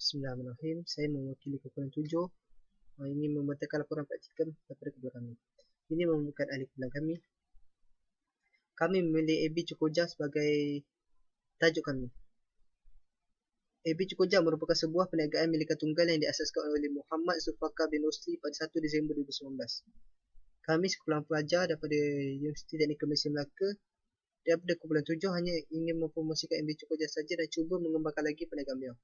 Bismillahirrahmanirrahim. Saya mewakili kumpulan 7 ingin membacakan laporan praktikum daripada kedua kami. Ini merupakan ahli kumpulan kami. Kami memilih AB Cukoja sebagai tajuk kami. AB Cukoja merupakan sebuah perniagaan milika tunggal yang diasaskan oleh Muhammad Zulfikar bin Rusli pada 1 Disember 2019. Kami sekumpulan pelajar daripada Universiti Teknik Malaysia Melaka daripada kumpulan 7 hanya ingin mempromosikan AB Cukoja saja dan cuba mengembangkan lagi perniagaan beliau.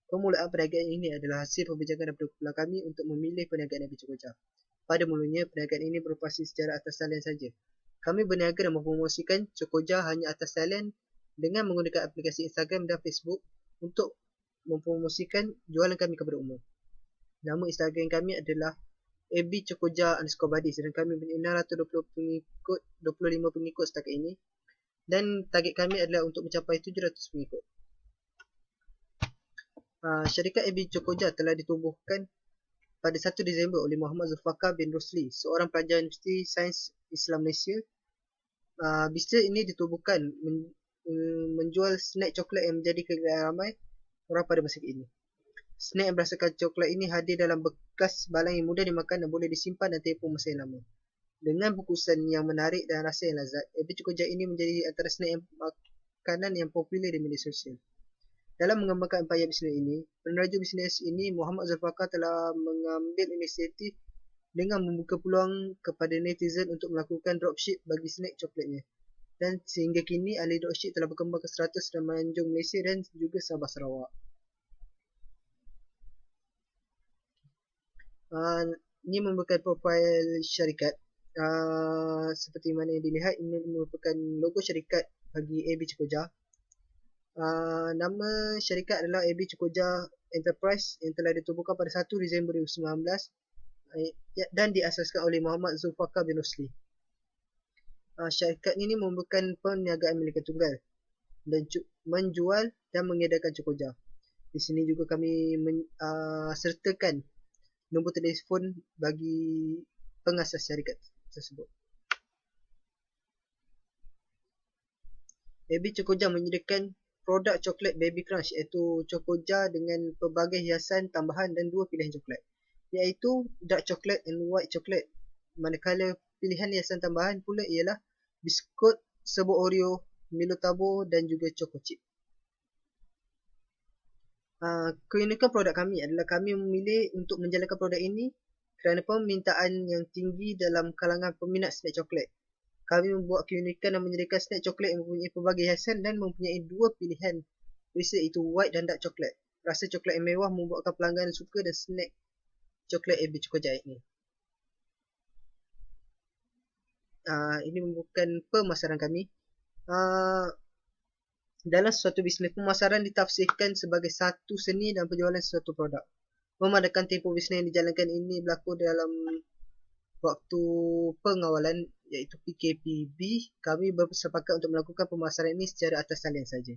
Pemulaan perniagaan ini adalah hasil pembicaraan daripada kumpulan kami untuk memilih perniagaan AB Cukoja. Pada mulanya, perniagaan ini beroperasi secara atas talian saja. Kami berniaga dan mempromosikan Cukoja hanya atas talian dengan menggunakan aplikasi Instagram dan Facebook untuk mempromosikan jualan kami kepada umum. Nama Instagram kami adalah abcukoja_buddies dan kami mempunyai 625 pengikut setakat ini. Dan target kami adalah untuk mencapai 700 pengikut. Syarikat AB Cukoja telah ditubuhkan pada 1 Disember oleh Muhammad Zulfikar bin Rusli, seorang pelajar Universiti Sains Islam Malaysia. Bisnes ini ditubuhkan menjual snack coklat yang menjadi kegemaran ramai orang pada masa ini. Snack yang berasakan coklat ini hadir dalam bekas balang yang mudah dimakan dan boleh disimpan dan tempoh masa yang lama. Dengan bungkusan yang menarik dan rasa yang lezat, AB Cukoja ini menjadi antara snack makanan yang popular di media sosial. Dalam mengembangkan empayar bisnes ini, peneraju bisnes ini Muhammad Zulfikar telah mengambil inisiatif dengan membuka peluang kepada netizen untuk melakukan dropship bagi snack coklatnya. Dan sehingga kini ahli dropship telah berkembang ke 100 semenanjung Malaysia dan juga Sabah Sarawak. Ini merupakan profil syarikat. Seperti mana yang dilihat, ini merupakan logo syarikat bagi AB Cukoja. Nama syarikat adalah AB Cukoja Enterprise yang telah ditubuhkan pada 1 Disember 2019 dan diasaskan oleh Muhammad Zulfikar bin Rusli. Syarikat ini merupakan perniagaan milika tunggal dan menjual dan mengedarkan Cukoja. Di sini juga kami sertakan nombor telefon bagi pengasas syarikat tersebut. AB Cukoja menyediakan produk coklat Baby Crunch iaitu Cukoja dengan pelbagai hiasan tambahan dan 2 pilihan coklat, iaitu dark chocolate and white chocolate. Manakala pilihan hiasan tambahan pula ialah biskut serbuk Oreo, Milo Tabo dan juga Choco Chip. Keunikan produk kami adalah kami memilih untuk menjalankan produk ini kerana permintaan yang tinggi dalam kalangan peminat snack coklat. Kami membuat keunikan dan menyediakan snack coklat yang mempunyai pelbagai hiasan dan mempunyai 2 pilihan rasa, iaitu white dan dark coklat. Rasa coklat yang mewah membuatkan pelanggan suka dan snack coklat AB Cukoja ini. Ini merupakan pemasaran kami. Dalam suatu bisnes, pemasaran ditafsirkan sebagai satu seni dan penjualan sesuatu produk. Memandangkan tempoh bisnes yang dijalankan ini berlaku dalam waktu pengawalan iaitu PKPB, kami bersepakat untuk melakukan pemasaran ini secara atas talian saja.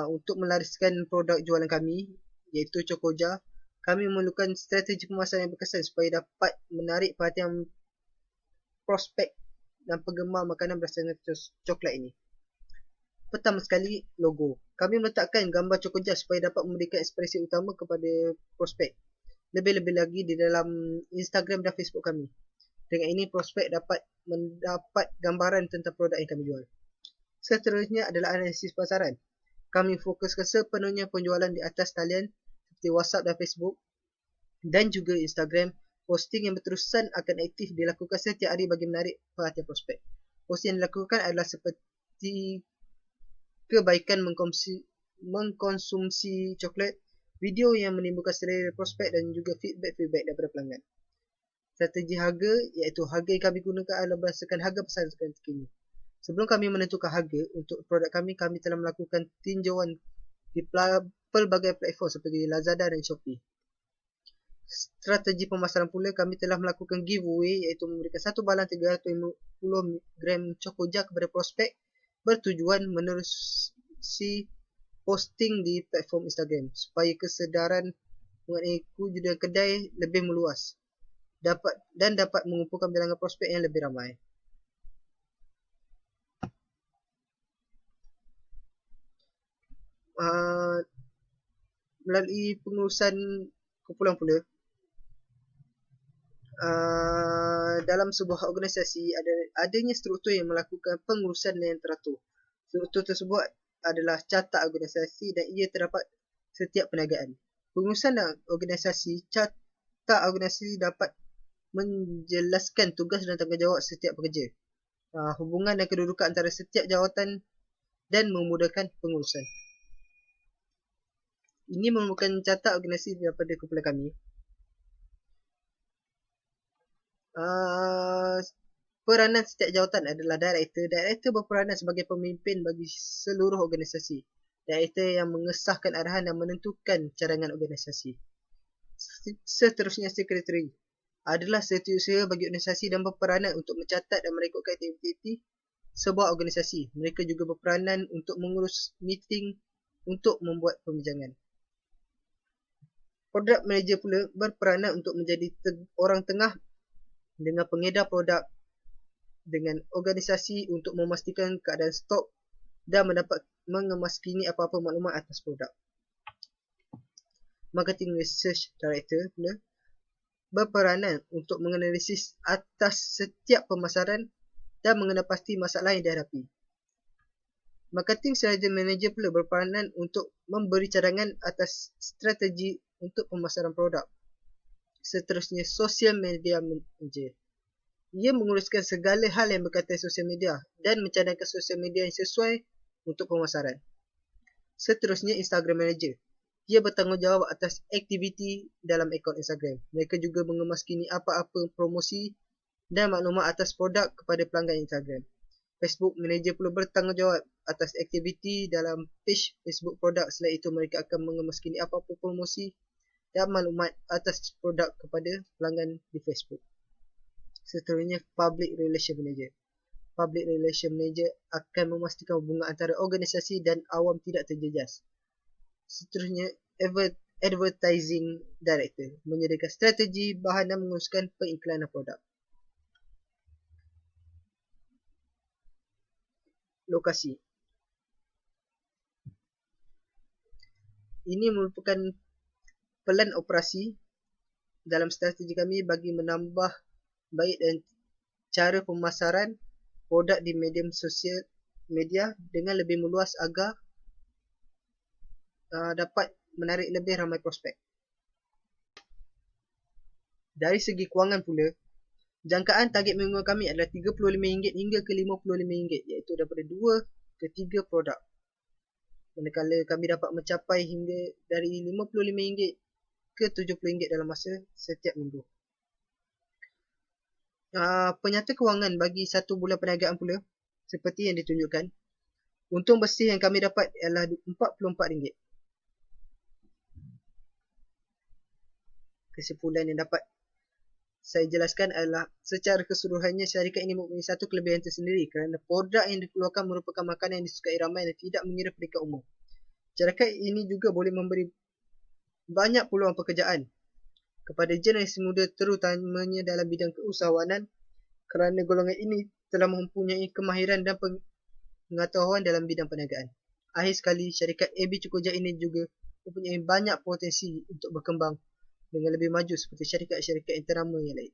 Untuk melariskan produk jualan kami iaitu Cukoja, kami memerlukan strategi pemasaran yang berkesan supaya dapat menarik perhatian prospek dan penggemar makanan berasakan coklat ini. Pertama sekali, logo. Kami meletakkan gambar Cukoja supaya dapat memberikan ekspresi utama kepada prospek. Lebih-lebih lagi di dalam Instagram dan Facebook kami. Dengan ini, prospek dapat mendapat gambaran tentang produk yang kami jual. Seterusnya adalah analisis pasaran. Kami fokuskan sepenuhnya penjualan di atas talian seperti WhatsApp dan Facebook dan juga Instagram. Posting yang berterusan akan aktif dilakukan setiap hari bagi menarik perhatian prospek. Posting yang dilakukan adalah seperti kebaikan mengkonsumsi coklat, video yang menimbulkan selera prospek dan juga feedback daripada pelanggan. Strategi harga iaitu harga yang kami gunakan adalah berdasarkan harga pasaran terkini. Sebelum kami menentukan harga untuk produk kami, kami telah melakukan tinjauan di pelbagai platform seperti Lazada dan Shopee. Strategi pemasaran pula, kami telah melakukan giveaway iaitu memberikan satu balang 350 gram Cukoja kepada prospek bertujuan menerusi posting di platform Instagram supaya kesedaran mengenai kewujudan kedai lebih meluas dan dapat mengumpulkan bilangan prospek yang lebih ramai. melalui pengurusan kumpulan pula. Dalam sebuah organisasi adanya struktur yang melakukan pengurusan yang teratur. Struktur tersebut adalah carta organisasi dan ia terdapat setiap perniagaan. Pengurusan organisasi, carta organisasi dapat menjelaskan tugas dan tanggungjawab setiap pekerja, hubungan dan kedudukan antara setiap jawatan dan memudahkan pengurusan. Ini merupakan carta organisasi daripada kumpulan kami. Peranan setiap jawatan adalah director. Director berperanan sebagai pemimpin bagi seluruh organisasi. Director yang mengesahkan arahan dan menentukan cadangan organisasi. Seterusnya, sekretari adalah setiausaha bagi organisasi dan berperanan untuk mencatat dan merekodkan aktiviti sebuah organisasi. Mereka juga berperanan untuk mengurus meeting untuk membuat pembincangan. Product manager pula berperanan untuk menjadi orang tengah dengan pengedar produk dengan organisasi untuk memastikan keadaan stok dan mengemaskini apa-apa maklumat atas produk. Marketing Research Director pula berperanan untuk menganalisis atas setiap pemasaran dan mengenal pasti masalah yang dihadapi. Marketing Strategy Manager pula berperanan untuk memberi cadangan atas strategi untuk pemasaran produk. Seterusnya, Social Media Manager. Ia menguruskan segala hal yang berkaitan sosial media dan mencadangkan sosial media yang sesuai untuk pemasaran. Seterusnya, Instagram Manager. Ia bertanggungjawab atas aktiviti dalam akaun Instagram. Mereka juga mengemaskini apa-apa promosi dan maklumat atas produk kepada pelanggan Instagram. Facebook Manager pula bertanggungjawab atas aktiviti dalam page Facebook produk. Selain itu, mereka akan mengemaskini apa-apa promosi dan maklumat atas produk kepada pelanggan di Facebook. Seterusnya, Public Relation Manager. Public Relation Manager akan memastikan hubungan antara organisasi dan awam tidak terjejas. Seterusnya, Advertising Director menyediakan strategi, bahan dan menguruskan pengiklanan produk. Lokasi. Ini merupakan pelan operasi dalam strategi kami bagi menambah baik dan cara pemasaran produk di medium sosial media dengan lebih meluas agar dapat menarik lebih ramai prospek. Dari segi kewangan pula, jangkaan target mingguan kami adalah RM35 hingga ke RM55, iaitu daripada 2 ke 3 produk. Manakala kami dapat mencapai hingga dari RM55 ke RM70 dalam masa setiap minggu. Penyata kewangan bagi 1 bulan perniagaan pula seperti yang ditunjukkan. Untung bersih yang kami dapat ialah RM44. Kesimpulan yang dapat saya jelaskan adalah secara keseluruhannya syarikat ini mempunyai satu kelebihan tersendiri kerana produk yang dikeluarkan merupakan makanan yang disukai ramai dan tidak mengira peringkat umur. Syarikat ini juga boleh memberi banyak peluang pekerjaan kepada generasi muda terutamanya dalam bidang keusahawanan kerana golongan ini telah mempunyai kemahiran dan pengetahuan dalam bidang perniagaan. Akhir sekali, syarikat AB Cukuja ini juga mempunyai banyak potensi untuk berkembang dengan lebih maju seperti syarikat-syarikat yang ternama yang lain.